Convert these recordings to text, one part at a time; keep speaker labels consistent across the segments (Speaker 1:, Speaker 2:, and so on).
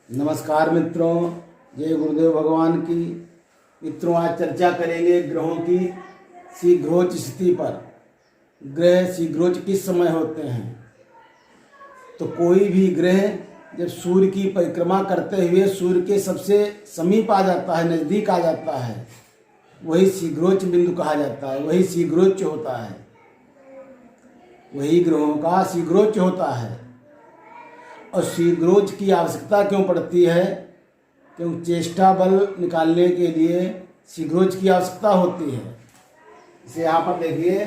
Speaker 1: नमस्कार मित्रों, जय गुरुदेव भगवान की। मित्रों, आज चर्चा करेंगे ग्रहों की शीघ्रोच्च स्थिति पर। ग्रह शीघ्रोच्च किस समय होते हैं? तो कोई भी ग्रह जब सूर्य की परिक्रमा करते हुए सूर्य के सबसे समीप आ जाता है, नज़दीक आ जाता है, वही शीघ्रोच्च बिंदु कहा जाता है, वही शीघ्रोच्च होता है, वही ग्रहों का शीघ्रोच्च होता है। और शीघ्रोच्च की आवश्यकता क्यों पड़ती है? क्योंकि चेष्टा बल निकालने के लिए शीघ्रोच्च की आवश्यकता होती है। इसे यहाँ पर देखिए,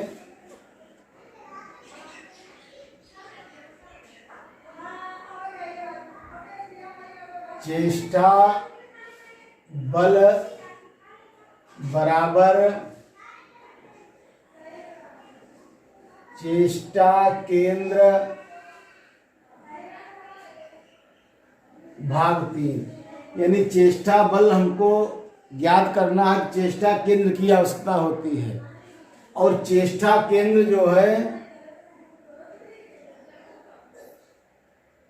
Speaker 1: चेष्टा बल बराबर चेष्टा केंद्र भाग 3। यानी चेष्टा बल हमको ज्ञात करना है, चेष्टा केंद्र की आवश्यकता होती है। और चेष्टा केंद्र जो है,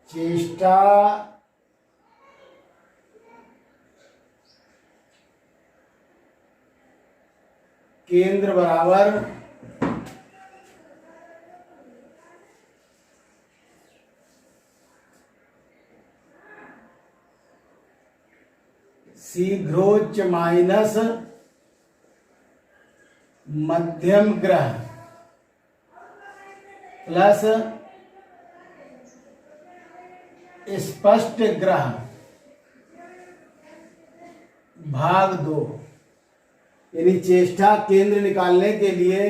Speaker 1: चेष्टा केंद्र बराबर शीघ्रोच्च माइनस मध्यम ग्रह प्लस स्पष्ट ग्रह भाग 2। यानी चेष्टा केंद्र निकालने के लिए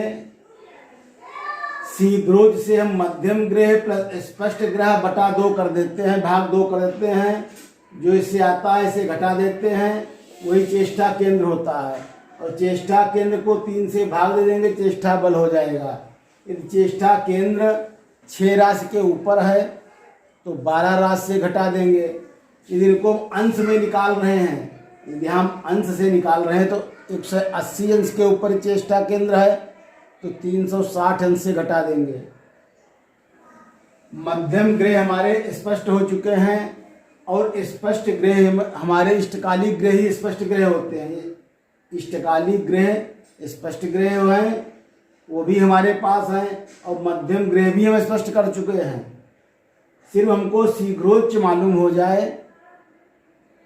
Speaker 1: शीघ्रोच्च से हम मध्यम ग्रह प्लस स्पष्ट ग्रह बटा 2 कर देते हैं, भाग 2 कर देते हैं। जो इससे आता है इसे घटा देते हैं, वही चेष्टा केंद्र होता है। और चेष्टा केंद्र को 3 से भाग दे देंगे, चेष्टा बल हो जाएगा। यदि चेष्टा केंद्र 6 राशि के ऊपर है तो 12 राशि से घटा देंगे। यदि इनको अंश में निकाल रहे हैं, यदि हम अंश से निकाल रहे हैं तो 180 अंश के ऊपर चेष्टा केंद्र है तो 360 अंश से घटा देंगे। मध्यम ग्रह हमारे स्पष्ट हो चुके हैं और स्पष्ट ग्रह हमारे इष्टकालिक ग्रह ही स्पष्ट ग्रह होते हैं। ये इष्टकालिक ग्रह स्पष्ट ग्रह हैं, वो भी हमारे पास हैं, और मध्यम ग्रह भी हम स्पष्ट कर चुके हैं। सिर्फ हमको शीघ्रोच्च मालूम हो जाए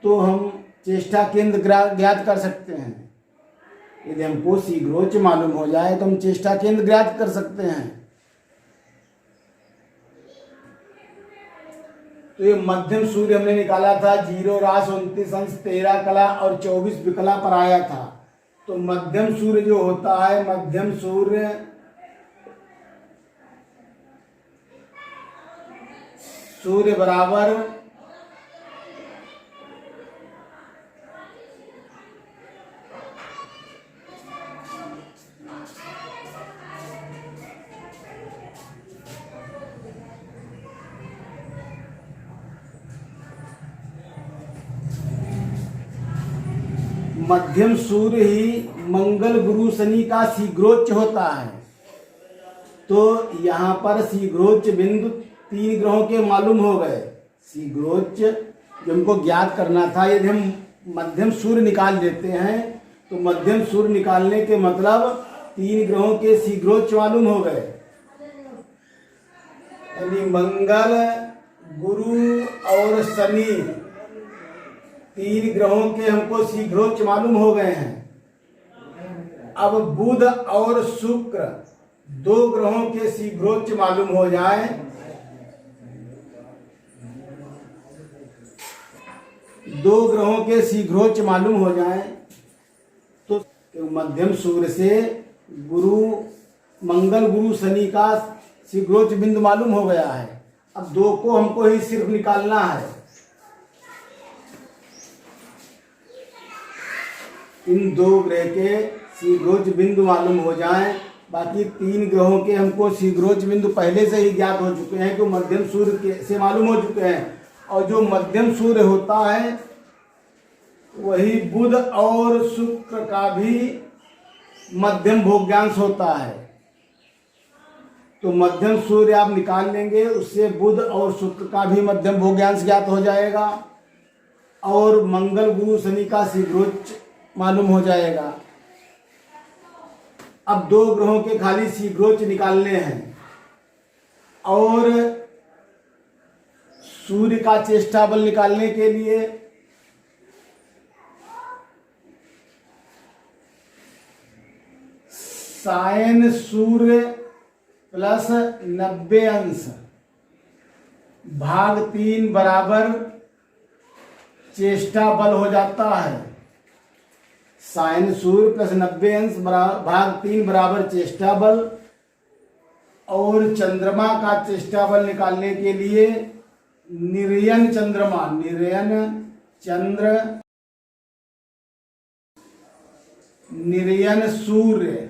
Speaker 1: तो हम चेष्टा केंद्र ज्ञात कर सकते हैं। यदि हमको शीघ्रोच्च मालूम हो जाए तो हम चेष्टा केंद्र ज्ञात कर सकते हैं। तो ये मध्यम सूर्य हमने निकाला था, 0 राशि 29 अंश 13 कला और 24 विकला पर आया था। तो मध्यम सूर्य जो होता है, मध्यम सूर्य बराबर मध्यम सूर्य ही मंगल गुरु शनि का शीघ्रोच्च होता है। तो यहाँ पर शीघ्रोच्च बिंदु 3 ग्रहों के मालूम हो गए। शीघ्रोच्च जो हमको ज्ञात करना था, यदि हम मध्यम सूर्य निकाल लेते हैं तो मध्यम सूर्य निकालने के मतलब 3 ग्रहों के शीघ्रोच्च मालूम हो गए। यानी मंगल गुरु और शनि 3 ग्रहों के हमको शीघ्रोच्च मालूम हो गए हैं। अब बुध और शुक्र 2 ग्रहों के शीघ्रोच्च मालूम हो जाए, 2 ग्रहों के शीघ्रोच्च मालूम हो जाए तो मध्यम सूर्य से मंगल गुरु शनि का शीघ्रोच्च बिंदु मालूम हो गया है। अब 2 को हमको ही सिर्फ निकालना है। इन 2 ग्रह के शीघ्रोच्च बिंदु मालूम हो जाएं, बाकी 3 ग्रहों के हमको शीघ्रोच्च बिंदु पहले से ही ज्ञात हो चुके हैं, कि मध्यम सूर्य से मालूम हो चुके हैं। और जो मध्यम सूर्य होता है वही बुध और शुक्र का भी मध्यम भोग्यांश होता है। तो मध्यम सूर्य आप निकाल लेंगे, उससे बुध और शुक्र का भी मध्यम भोग्यांश ज्ञात हो जाएगा। और मंगल गुरु शनि का शीघ्रोच्च मालूम हो जाएगा। अब 2 ग्रहों के खाली शीघ्रोच्च निकालने हैं और सूर्य का चेष्टा बल निकालने के लिए साइन सूर्य प्लस 90 अंश भाग 3 बराबर चेष्टा बल हो जाता है। साइन सूर्य प्लस 90 अंश भाग 3 बराबर चेष्टा बल, और चंद्रमा का चेष्टा बल निकालने के लिए निर्यन चंद्रमा, निर्यन सूर्य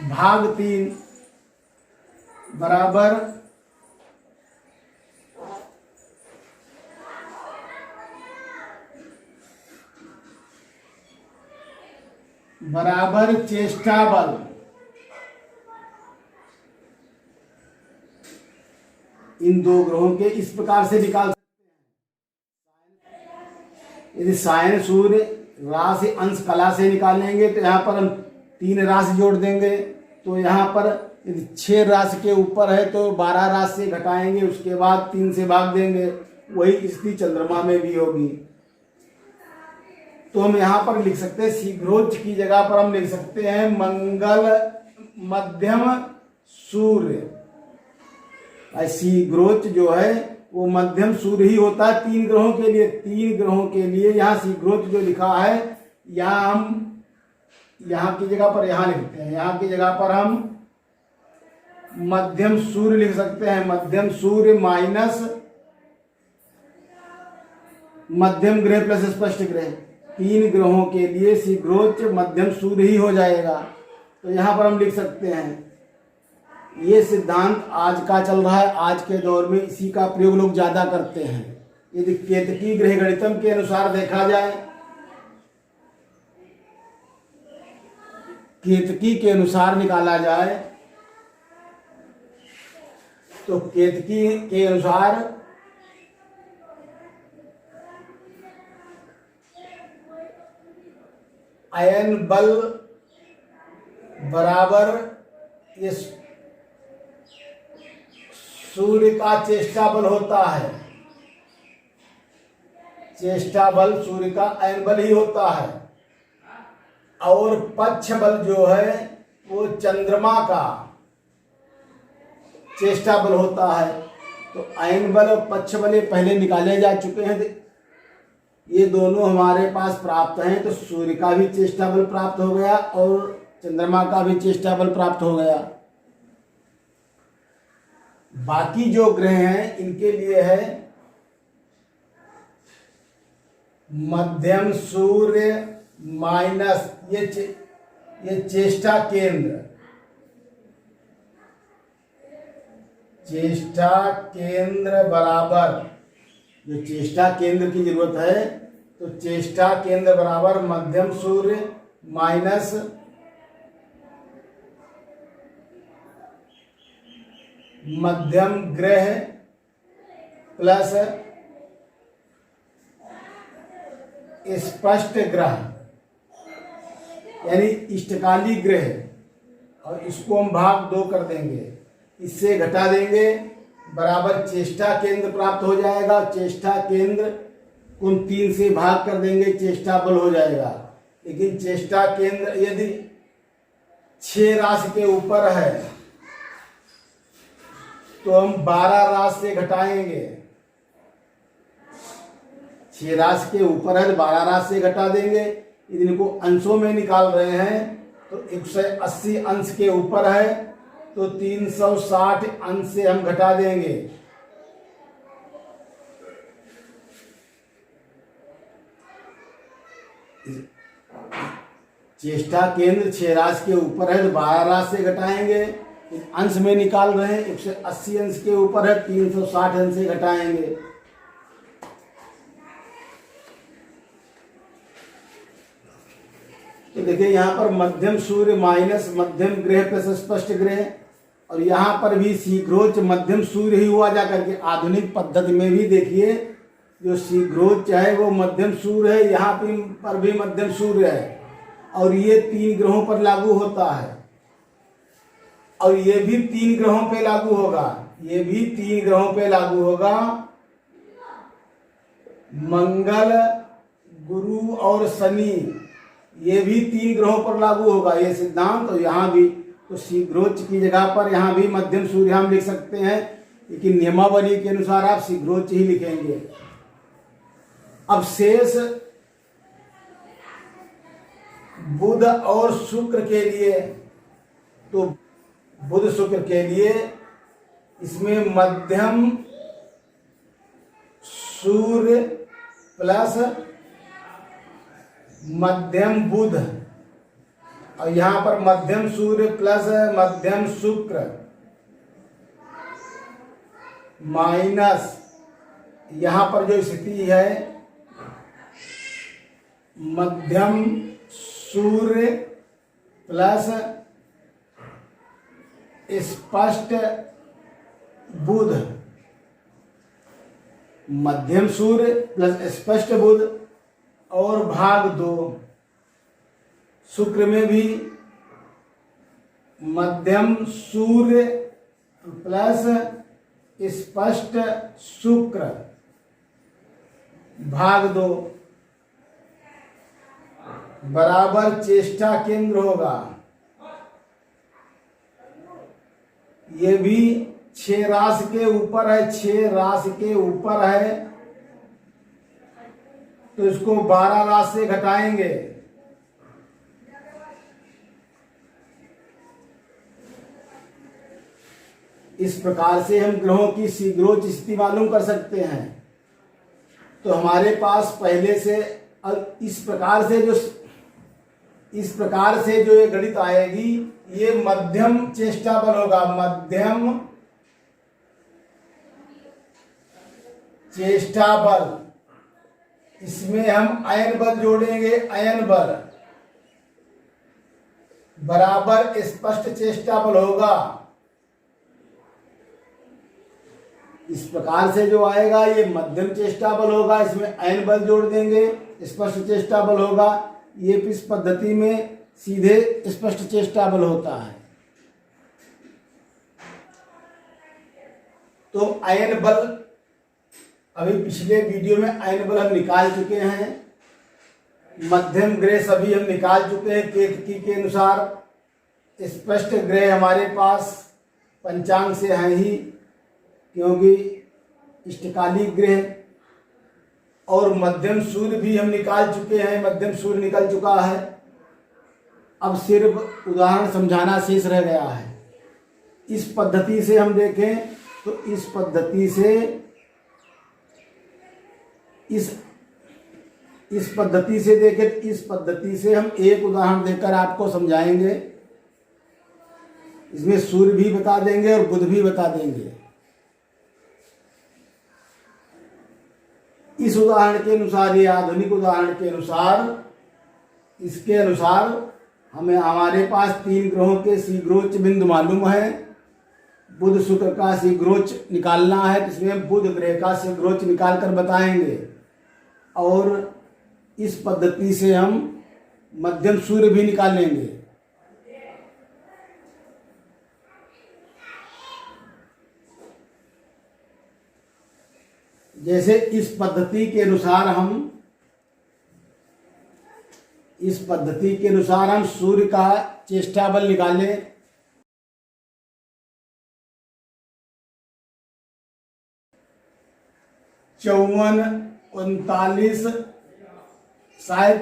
Speaker 1: भाग 3 बराबर चेष्टा बल। इन 2 ग्रहों के इस प्रकार से निकाल सकते हैं। यदि साइन सूर्य राशि अंश कला से निकालेंगे तो यहाँ पर हम 3 राशि जोड़ देंगे, तो यहाँ पर यदि 6 राशि के ऊपर है तो 12 राशि से घटाएंगे, उसके बाद 3 से भाग देंगे। वही स्थिति चंद्रमा में भी होगी। तो हम यहाँ पर लिख सकते हैं शीघ्रोच्च की जगह पर हम लिख सकते हैं मंगल मध्यम सूर्य। शीघ्रोच्च जो है वो मध्यम सूर्य ही होता है 3 ग्रहों के लिए। 3 ग्रहों के लिए यहाँ शीघ्रोच्च जो लिखा है, यहाँ हम यहाँ की जगह पर यहाँ लिखते हैं, यहाँ की जगह पर हम मध्यम सूर्य लिख सकते हैं। मध्यम सूर्य माइनस मध्यम ग्रह प्लस स्पष्ट ग्रह, 3 ग्रहों के लिए शीघ्रोच्च मध्यम सूर्य ही हो जाएगा। तो यहाँ पर हम लिख सकते हैं। ये सिद्धांत आज का चल रहा है, आज के दौर में इसी का प्रयोग लोग ज्यादा करते हैं। यदि केतकी ग्रह गणितम के अनुसार देखा जाए, केतकी के अनुसार निकाला जाए, तो केतकी के अनुसार आयन बल बराबर ये सूर्य का चेष्टा बल होता है। चेष्टा बल सूर्य का आयन बल ही होता है, और पक्ष बल जो है वो चंद्रमा का चेष्टा बल होता है। तो आयन बल और पक्ष बल ये पहले निकाले जा चुके हैं, ये दोनों हमारे पास प्राप्त हैं। तो सूर्य का भी चेष्टा बल प्राप्त हो गया और चंद्रमा का भी चेष्टा बल प्राप्त हो गया। बाकी जो ग्रह हैं इनके लिए है मध्यम सूर्य माइनस ये चेष्टा केंद्र, चेष्टा केंद्र बराबर, जो चेष्टा केंद्र की जरूरत है, तो चेष्टा केंद्र बराबर मध्यम सूर्य माइनस मध्यम ग्रह प्लस स्पष्ट ग्रह, यानी इष्टकाली ग्रह, और इसको हम भाग 2 कर देंगे, इससे घटा देंगे, बराबर चेष्टा केंद्र प्राप्त हो जाएगा। चेष्टा केंद्र को 3 से भाग कर देंगे, चेष्टा बल हो जाएगा। लेकिन चेष्टा केंद्र यदि 6 राशि के ऊपर है तो हम 12 राशि से घटाएंगे। 6 राशि के ऊपर है तो 12 राशि से घटा देंगे। यदि इनको अंशों में निकाल रहे हैं तो 180 अंश के ऊपर है तो 360 अंश से हम घटा देंगे। चेष्टा केंद्र 6 राशि के ऊपर है तो 12 राशि से घटाएंगे। अंश में निकाल रहे हैं, 180 अंश के ऊपर है 360 अंश से घटाएंगे। तो देखिए यहाँ पर मध्यम सूर्य माइनस मध्यम ग्रह प्लस स्पष्ट ग्रह, और यहाँ पर भी शीघ्रोच्च मध्यम सूर्य ही हुआ जाकर के। आधुनिक पद्धति में भी देखिए जो शीघ्रोच्च है वो मध्यम सूर्य है, यहाँ पर भी मध्यम सूर्य है, और ये 3 ग्रहों पर लागू होता है, और ये भी 3 ग्रहों पे लागू होगा, ये भी 3 ग्रहों पे लागू होगा, मंगल, गुरु और शनि, ये भी 3 ग्रहों पर लागू होगा ये सिद्धांत। तो यहाँ भी तो शीघ्रोच्च की जगह पर यहाँ भी मध्यम सूर्य हम लिख सकते हैं, लेकिन नियमावली के अनुसार आप शीघ्रोच्च ही लिखेंगे। अब शेष बुध और शुक्र के लिए, तो बुध शुक्र के लिए इसमें मध्यम सूर्य प्लस मध्यम बुध, और यहां पर मध्यम सूर्य प्लस मध्यम शुक्र माइनस यहां पर जो स्थिति है मध्यम सूर्य प्लस स्पष्ट बुध, मध्यम सूर्य प्लस स्पष्ट बुध और भाग 2, शुक्र में भी मध्यम सूर्य प्लस स्पष्ट शुक्र भाग 2 बराबर चेष्टा केंद्र होगा। ये भी 6 राशि के ऊपर है, 6 राशि के ऊपर है, तो इसको 12 राशि से घटाएंगे, इस प्रकार से हम ग्रहों की शीघ्रोच्च स्थिति मालूम कर सकते हैं। तो हमारे पास पहले से इस प्रकार से जो ये गणित आएगी, ये मध्यम चेष्टा बल होगा, मध्यम चेष्टा बल। इसमें हम अयन बल जोड़ेंगे, अयन बल बराबर स्पष्ट चेष्टा बल होगा। इस प्रकार से जो आएगा ये मध्यम चेष्टा बल होगा, इसमें अयन बल जोड़ देंगे, स्पष्ट चेष्टा बल होगा। ये इस पद्धति में सीधे स्पष्ट चेष्टा बल होता है। तो अयन बल अभी पिछले वीडियो में अयन बल हम निकाल चुके हैं, मध्यम ग्रह सभी हम निकाल चुके हैं केतकी के अनुसार। स्पष्ट ग्रह हमारे पास पंचांग से है ही, क्योंकि इष्टकालिक ग्रह, और मध्यम सूर्य भी हम निकाल चुके हैं, मध्यम सूर्य निकल चुका है। अब सिर्फ उदाहरण समझाना शेष रह गया है। इस पद्धति से हम देखें तो इस पद्धति से इस पद्धति से देखें, इस पद्धति से हम एक उदाहरण देकर आपको समझाएंगे। इसमें सूर्य भी बता देंगे और बुध भी बता देंगे। इस उदाहरण के अनुसार, ये आधुनिक उदाहरण के अनुसार, इसके अनुसार हमें हमारे पास 3 ग्रहों के शीघ्रोच्च बिंदु मालूम है। बुध शुक्र का शीघ्रोच्च निकालना है, इसमें बुध ग्रह का शीघ्रोच्च निकाल कर बताएंगे। और इस पद्धति से हम मध्यम सूर्य भी निकालेंगे। जैसे इस पद्धति के अनुसार हम सूर्य का चेष्टा बल निकालें। चौवन 39 शायद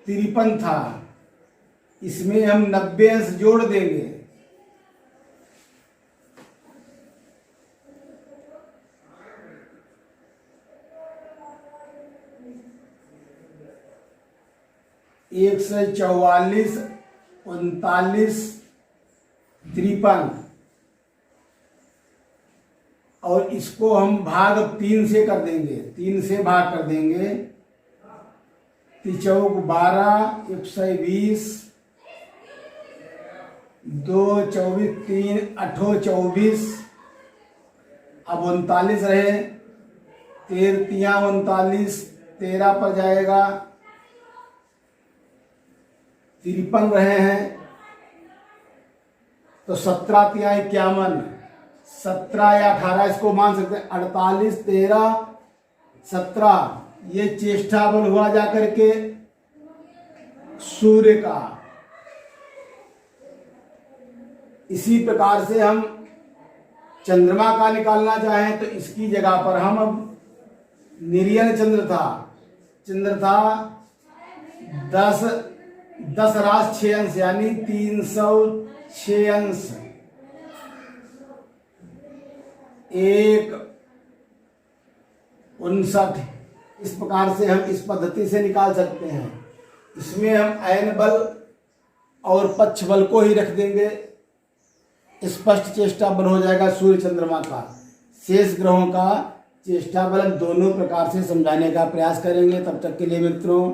Speaker 1: 53 था, इसमें हम 90 अंश जोड़ देंगे। एक से 44, 39, 53, और इसको हम भाग 3 से कर देंगे, 3 से भाग कर देंगे। 3 चौक 12, 120, 2 24, 3 8 24, अब 39 रहे, 13 तिया 39, 13 पर जाएगा 53 रहे हैं, तो 17 तिया 51, 17 या 18 इसको मान सकते हैं। 48, 13, 17 ये चेष्टा बल हुआ जाकर के सूर्य का। इसी प्रकार से हम चंद्रमा का निकालना चाहें तो इसकी जगह पर हम अब निर्यन चंद्र था 10 रास 6 अंश यानी 306 अंश 159, इस प्रकार से हम इस पद्धति से निकाल सकते हैं। इसमें हम आयन बल और पक्ष बल को ही रख देंगे, स्पष्ट चेष्टा बल हो जाएगा सूर्य चंद्रमा का। शेष ग्रहों का चेष्टा बल दोनों प्रकार से समझाने का प्रयास करेंगे। तब तक के लिए मित्रों